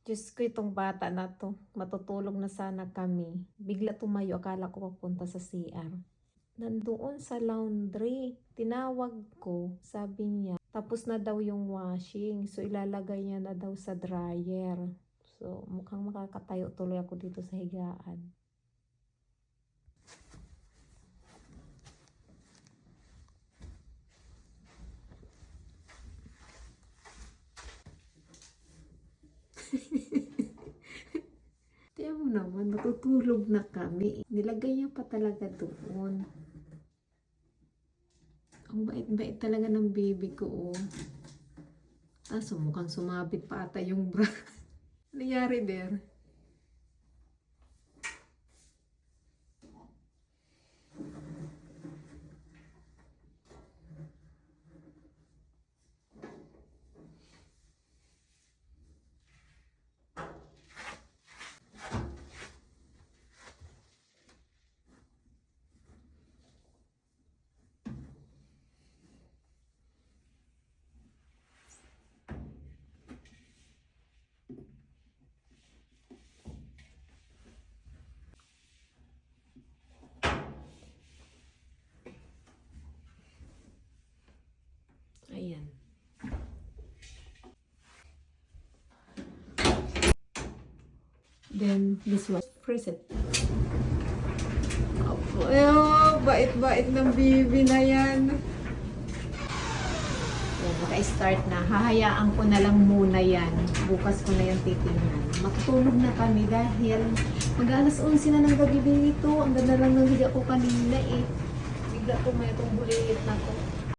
Diyos ko, itong bata na to. Matutulog na sana kami. Bigla tumayo, akala ko papunta sa CR. Nandoon sa laundry. Tinawag ko, sabi niya, tapos na daw yung washing. So, ilalagay niya na daw sa dryer. So, mukhang makakatayo tuloy ako dito sa higaan. Tiyan mo naman, matutulog na kami. Nilagay niya pa talaga doon. Ang bait-bait talaga ng baby ko, oh. Mukhang sumabit pa ata yung bra. Nangyari, Der? Ayan. Then, this was present. Oh, bait-bait ng baby na yan. Yan, naka-start na. Hahayaan ko na lang muna yan. Bukas ko na yan titingnan. Matutulog na kami dahil mag-alas 11 na ng gabi dito. Ang ganda lang ng higa ko kanina eh. Bigla ko may itong bulilit na ko.